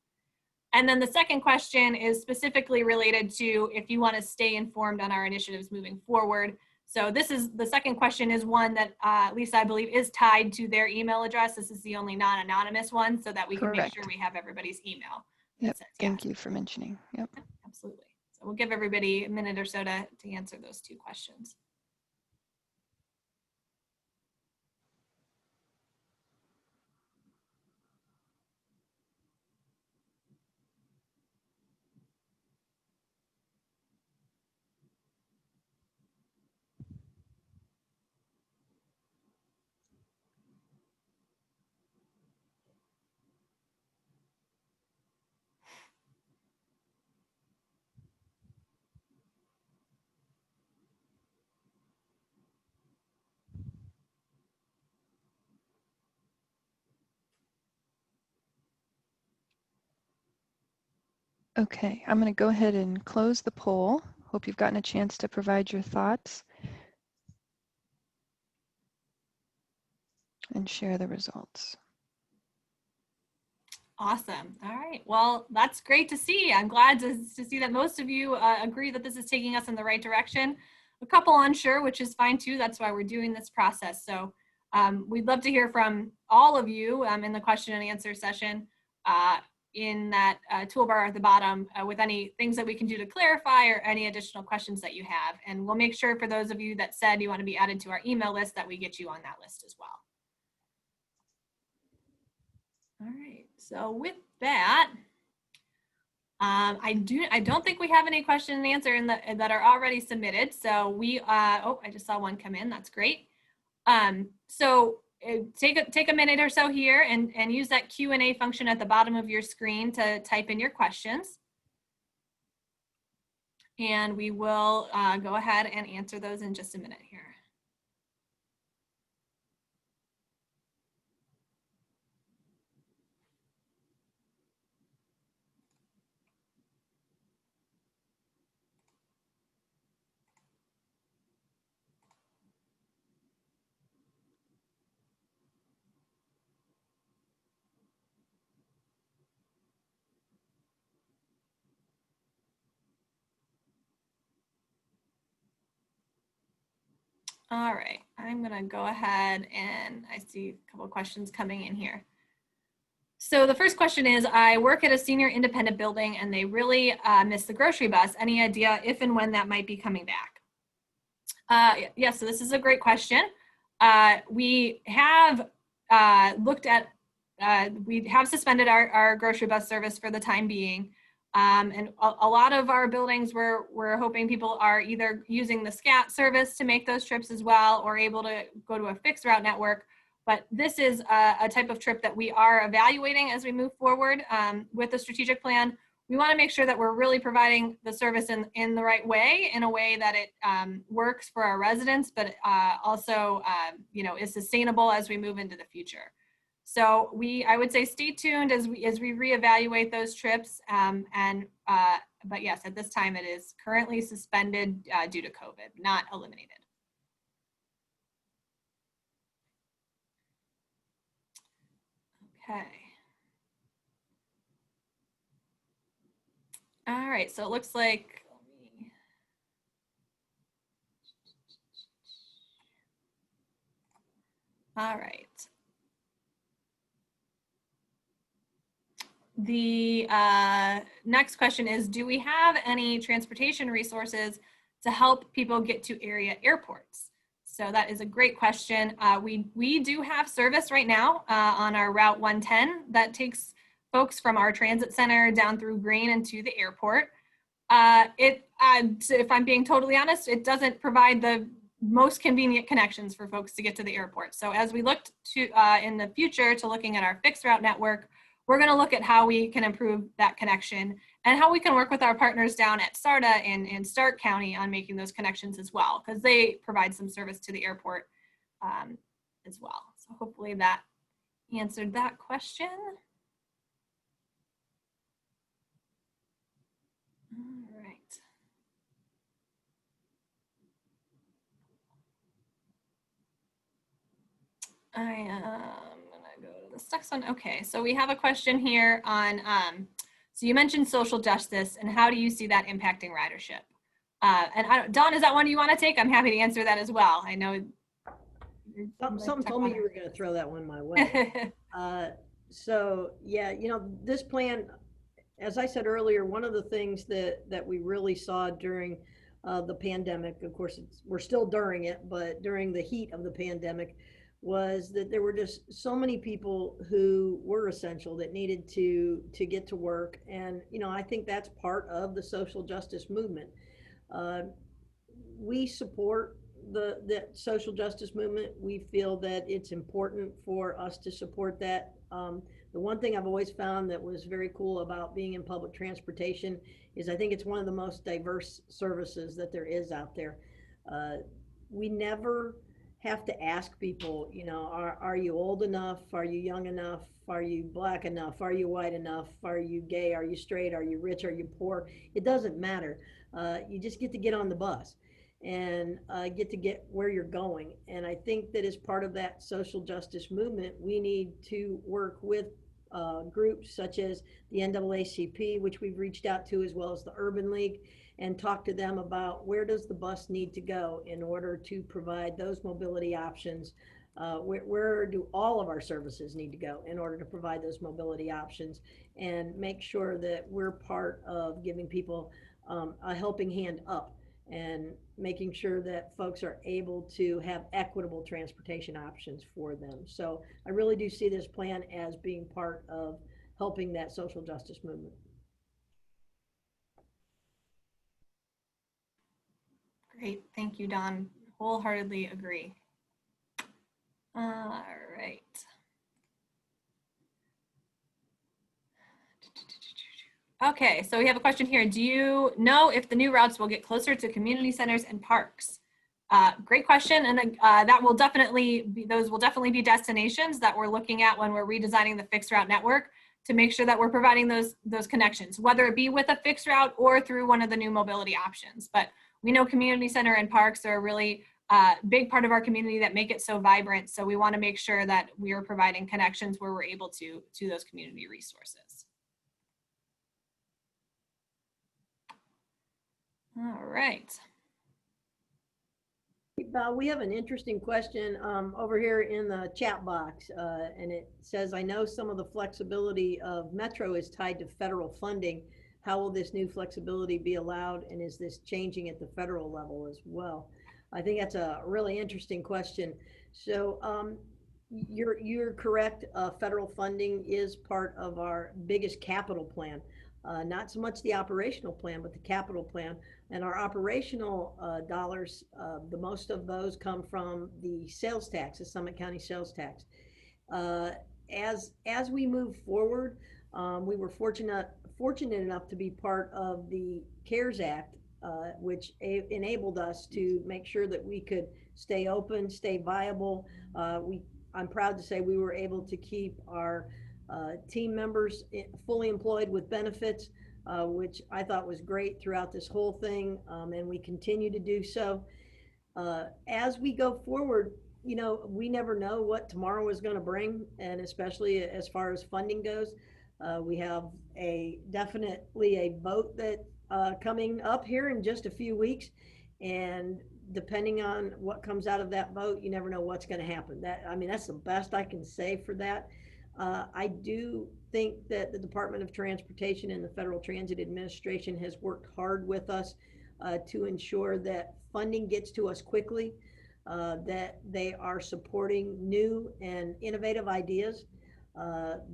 And then the second question is specifically related to if you want to stay informed on our initiatives moving forward. So this is, the second question is one that Lisa, I believe, is tied to their email address. This is the only non-anonymous one, so that we can make sure we have everybody's email. Yep, thank you for mentioning. Yep. Absolutely. So we'll give everybody a minute or so to answer those two questions. Okay, I'm going to go ahead and close the poll. Hope you've gotten a chance to provide your thoughts and share the results. Awesome. All right. Well, that's great to see. I'm glad to see that most of you agree that this is taking us in the right direction. A couple unsure, which is fine too. That's why we're doing this process. So we'd love to hear from all of you in the question and answer session in that toolbar at the bottom with any things that we can do to clarify or any additional questions that you have. And we'll make sure for those of you that said you want to be added to our email list that we get you on that list as well. All right, so with that, I don't think we have any question and answer that are already submitted. So we, oh, I just saw one come in. That's great. So take a minute or so here and use that Q&A function at the bottom of your screen to type in your questions. And we will go ahead and answer those in just a minute here. All right, I'm gonna go ahead and I see a couple of questions coming in here. So the first question is, I work at a senior independent building and they really miss the grocery bus. Any idea if and when that might be coming back? Yeah, so this is a great question. We have looked at, we have suspended our grocery bus service for the time being. And a lot of our buildings we're hoping people are either using the SCAT service to make those trips as well or able to go to a fixed route network. But this is a type of trip that we are evaluating as we move forward with the strategic plan. We want to make sure that we're really providing the service in the right way, in a way that it works for our residents, but also you know, is sustainable as we move into the future. So I would say stay tuned as we reevaluate those trips. But yes, at this time it is currently suspended due to COVID, not eliminated. Okay. All right, so it looks like, all right. the next question is, do we have any transportation resources to help people get to area airports? So that is a great question. We do have service right now on our Route 110 that takes folks from our transit center down through Green and to the airport. If I'm being totally honest, it doesn't provide the most convenient connections for folks to get to the airport. So as we look to in the future to looking at our fixed route network, we're going to look at how we can improve that connection and how we can work with our partners down at SARTA and Stark County on making those connections as well, because they provide some service to the airport as well. So hopefully that answered that question. All right. I am gonna go to this next one. Okay, so we have a question here on, so you mentioned social justice and how do you see that impacting ridership? Dawn, is that one you want to take? I'm happy to answer that as well. I know. Something told me you were going to throw that one my way. So yeah, you know, this plan, as I said earlier, one of the things that we really saw during the pandemic, of course, we're still during it, but during the heat of the pandemic, was that there were just so many people who were essential that needed to get to work. And, you know, I think that's part of the social justice movement. We support the social justice movement. We feel that it's important for us to support that. The one thing I've always found that was very cool about being in public transportation is I think it's one of the most diverse services that there is out there. We never have to ask people, you know, are you old enough? Are you young enough? Are you black enough? Are you white enough? Are you gay? Are you straight? Are you rich? Are you poor? It doesn't matter. You just get to get on the bus and get where you're going. And I think that as part of that social justice movement, we need to work with groups such as the NAACP, which we've reached out to, as well as the Urban League, and talk to them about where does the bus need to go in order to provide those mobility options. Where do all of our services need to go in order to provide those mobility options, and make sure that we're part of giving people a helping hand up and making sure that folks are able to have equitable transportation options for them. So I really do see this plan as being part of helping that social justice movement. Great, thank you, Dawn. Wholeheartedly agree. All right. Okay, so we have a question here. Do you know if the new routes will get closer to community centers and parks? Great question, and that will definitely be, those will definitely be destinations that we're looking at when we're redesigning the fixed route network to make sure that we're providing those connections, whether it be with a fixed route or through one of the new mobility options. But we know community center and parks are a really big part of our community that make it so vibrant. So we want to make sure that we are providing connections where we're able to those community resources. All right. We have an interesting question over here in the chat box, and it says, I know some of the flexibility of Metro is tied to federal funding. How will this new flexibility be allowed, and is this changing at the federal level as well? I think that's a really interesting question. So you're correct. Federal funding is part of our biggest capital plan. Not so much the operational plan, but the capital plan. And our operational dollars, the most of those come from the sales tax, the Summit County sales tax. As we move forward, we were fortunate enough to be part of the CARES Act, which enabled us to make sure that we could stay open, stay viable. I'm proud to say we were able to keep our team members fully employed with benefits, which I thought was great throughout this whole thing, and we continue to do so. As we go forward, you know, we never know what tomorrow is going to bring, and especially as far as funding goes. We have definitely a vote that coming up here in just a few weeks, and depending on what comes out of that vote, you never know what's going to happen. I mean, that's the best I can say for that. I do think that the Department of Transportation and the Federal Transit Administration has worked hard with us to ensure that funding gets to us quickly, that they are supporting new and innovative ideas.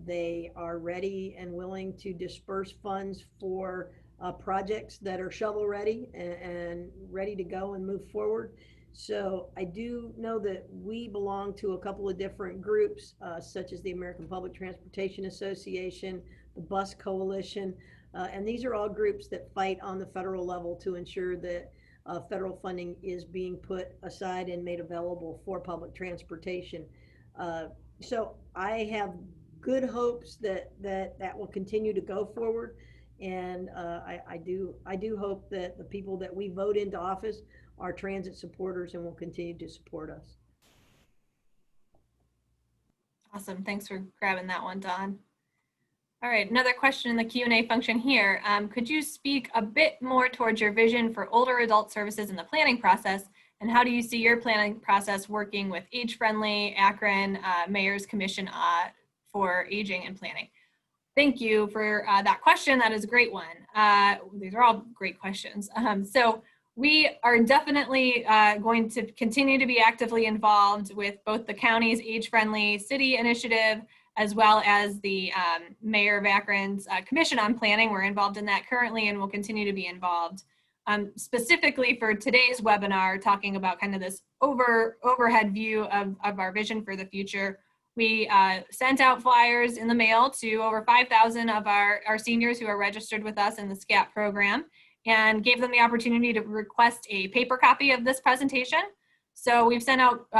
They are ready and willing to disperse funds for projects that are shovel ready and ready to go and move forward. So I do know that we belong to a couple of different groups, such as the American Public Transportation Association, the Bus Coalition, and these are all groups that fight on the federal level to ensure that federal funding is being put aside and made available for public transportation. So I have good hopes that will continue to go forward, and I do hope that the people that we vote into office are transit supporters and will continue to support us. Awesome. Thanks for grabbing that one, Dawn. All right, another question in the Q&A function here. Could you speak a bit more towards your vision for older adult services in the planning process, and how do you see your planning process working with Age-Friendly, Akron, Mayor's Commission for Aging and Planning? Thank you for that question. That is a great one. These are all great questions. So we are definitely going to continue to be actively involved with both the county's Age-Friendly City Initiative, as well as the Mayor of Akron's Commission on Planning. We're involved in that currently and will continue to be involved. Specifically for today's webinar, talking about kind of this overhead view of our vision for the future, we sent out flyers in the mail to over 5,000 of our seniors who are registered with us in the SCAP program, and gave them the opportunity to request a paper copy of this presentation. So we've sent out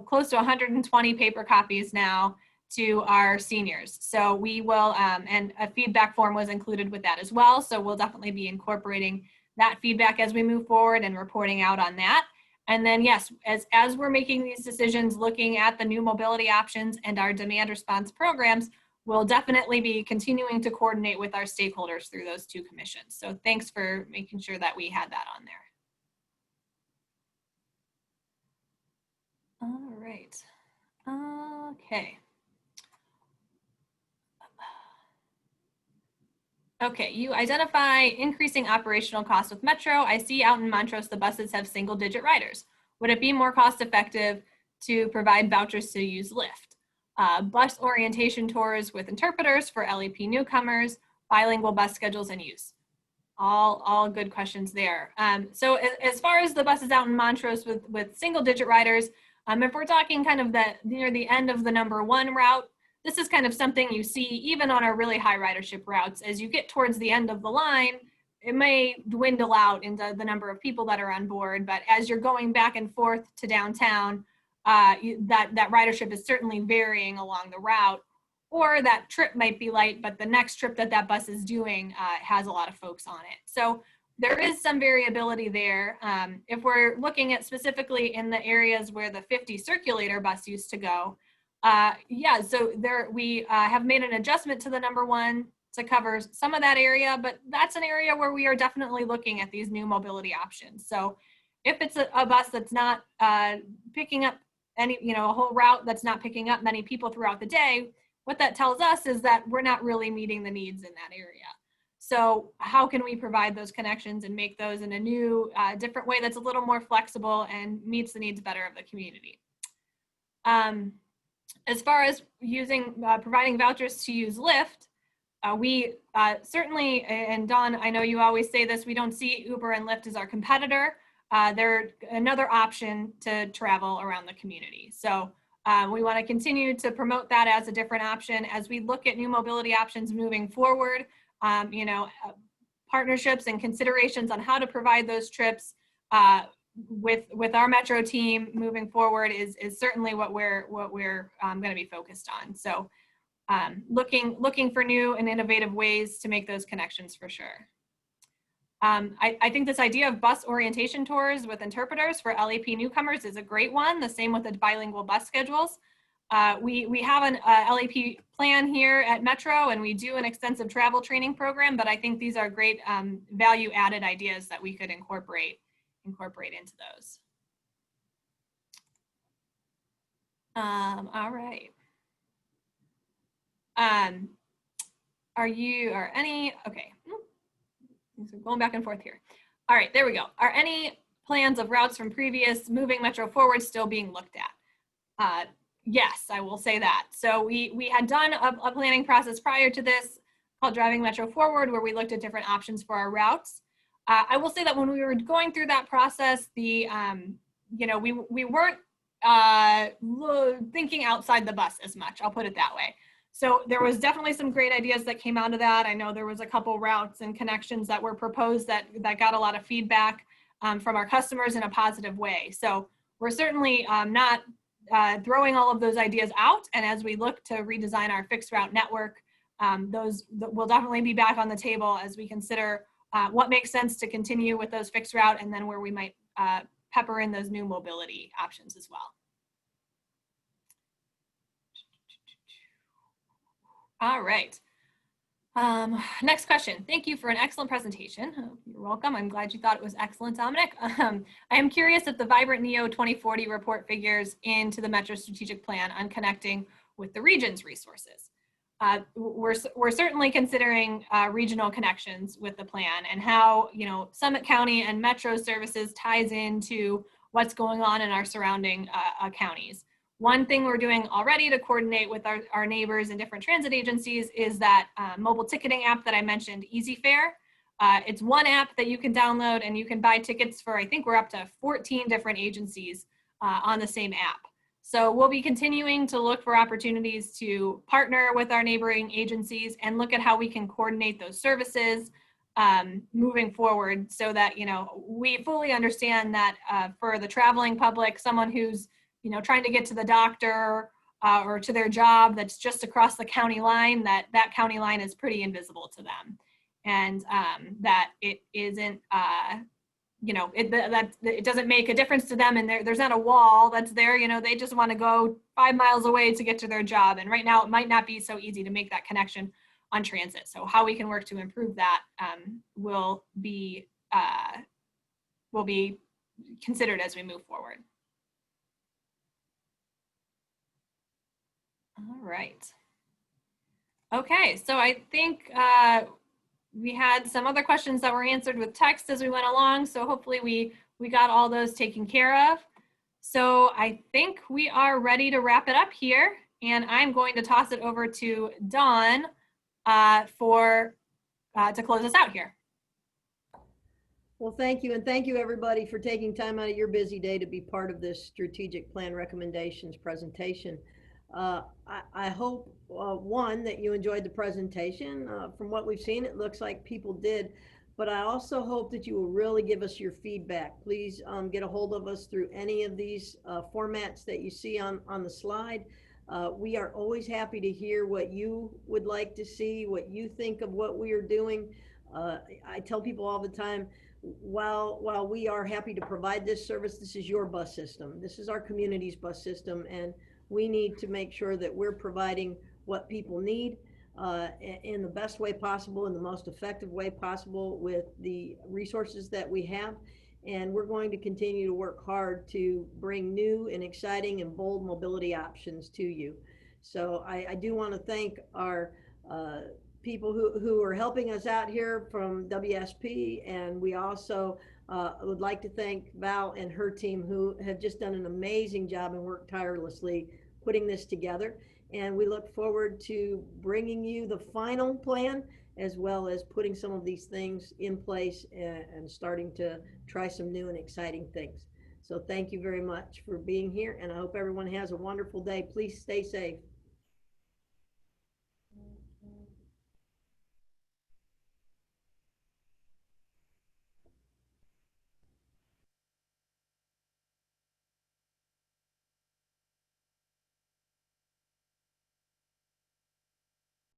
close to 120 paper copies now to our seniors. So we will, and a feedback form was included with that as well. So we'll definitely be incorporating that feedback as we move forward and reporting out on that. And then yes, as we're making these decisions, looking at the new mobility options and our demand response programs, we'll definitely be continuing to coordinate with our stakeholders through those two commissions. So thanks for making sure that we had that on there. All right. Okay. Okay, you identify increasing operational costs with Metro. I see out in Montrose the buses have single-digit riders. Would it be more cost-effective to provide vouchers to use Lyft? Bus orientation tours with interpreters for LEP newcomers, bilingual bus schedules and use. All good questions there. So as far as the buses out in Montrose with single-digit riders, if we're talking kind of near the end of the #1 route, this is kind of something you see even on our really high ridership routes. As you get towards the end of the line, it may dwindle out into the number of people that are on board, but as you're going back and forth to downtown, that ridership is certainly varying along the route, or that trip might be light, but the next trip that bus is doing has a lot of folks on it. So there is some variability there. If we're looking at specifically in the areas where the 50 circulator bus used to go, yeah, so there we have made an adjustment to the #1 to cover some of that area, but that's an area where we are definitely looking at these new mobility options. So if it's a bus that's not picking up a whole route that's not picking up many people throughout the day, what that tells us is that we're not really meeting the needs in that area. So how can we provide those connections and make those in a new, different way that's a little more flexible and meets the needs better of the community? As far as providing vouchers to use Lyft, we certainly, and Dawn, I know you always say this, we don't see Uber and Lyft as our competitor. They're another option to travel around the community. So we want to continue to promote that as a different option as we look at new mobility options moving forward. Partnerships and considerations on how to provide those trips with our Metro team moving forward is certainly what we're going to be focused on. So looking for new and innovative ways to make those connections for sure. I think this idea of bus orientation tours with interpreters for LEP newcomers is a great one. The same with the bilingual bus schedules. We have an LEP plan here at Metro, and we do an extensive travel training program, but I think these are great value added ideas that we could incorporate into those. All right. okay, so going back and forth here. All right, there we go. Are any plans of routes from previous moving Metro forward still being looked at? Yes, I will say that. So we had done a planning process prior to this called Driving Metro Forward, where we looked at different options for our routes. I will say that when we were going through that process, we weren't thinking outside the bus as much, I'll put it that way. So there was definitely some great ideas that came out of that. I know there was a couple routes and connections that were proposed that got a lot of feedback from our customers in a positive way. So we're certainly not throwing all of those ideas out. And as we look to redesign our fixed route network, those will definitely be back on the table as we consider what makes sense to continue with those fixed route, and then where we might pepper in those new mobility options as well. All right. Next question. Thank you for an excellent presentation. You're welcome. I'm glad you thought it was excellent, Dominic. I am curious if the Vibrant Neo 2040 report figures into the Metro strategic plan on connecting with the region's resources. We're certainly considering regional connections with the plan, and how, you know, Summit County and Metro services ties into what's going on in our surrounding counties. One thing we're doing already to coordinate with our neighbors and different transit agencies is that mobile ticketing app that I mentioned, EasyFare. It's one app that you can download, and you can buy tickets for, I think we're up to 14 different agencies on the same app. So we'll be continuing to look for opportunities to partner with our neighboring agencies and look at how we can coordinate those services moving forward, so that, you know, we fully understand that for the traveling public, someone who's, you know, trying to get to the doctor or to their job that's just across the county line, that county line is pretty invisible to them, and that it isn't, you know, it doesn't make a difference to them, and there's not a wall that's there. You know, they just want to go 5 miles away to get to their job, and right now it might not be so easy to make that connection on transit. So how we can work to improve that will be considered as we move forward. All right. Okay, so I think we had some other questions that were answered with text as we went along. So hopefully we got all those taken care of. So I think we are ready to wrap it up here. And I'm going to toss it over to Dawn to close us out here. Well, thank you. And thank you, everybody, for taking time out of your busy day to be part of this strategic plan recommendations presentation. I hope, one, that you enjoyed the presentation. From what we've seen, it looks like people did, but I also hope that you will really give us your feedback. Please get a hold of us through any of these formats that you see on the slide. We are always happy to hear what you would like to see, what you think of what we are doing. I tell people all the time, while we are happy to provide this service, this is your bus system. This is our community's bus system, and we need to make sure that we're providing what people need in the best way possible, in the most effective way possible, with the resources that we have. And we're going to continue to work hard to bring new and exciting and bold mobility options to you. So I do want to thank our people who are helping us out here from WSP, and we also would like to thank Val and her team, who have just done an amazing job and worked tirelessly putting this together. And we look forward to bringing you the final plan, as well as putting some of these things in place and starting to try some new and exciting things. So thank you very much for being here, and I hope everyone has a wonderful day. Please stay safe.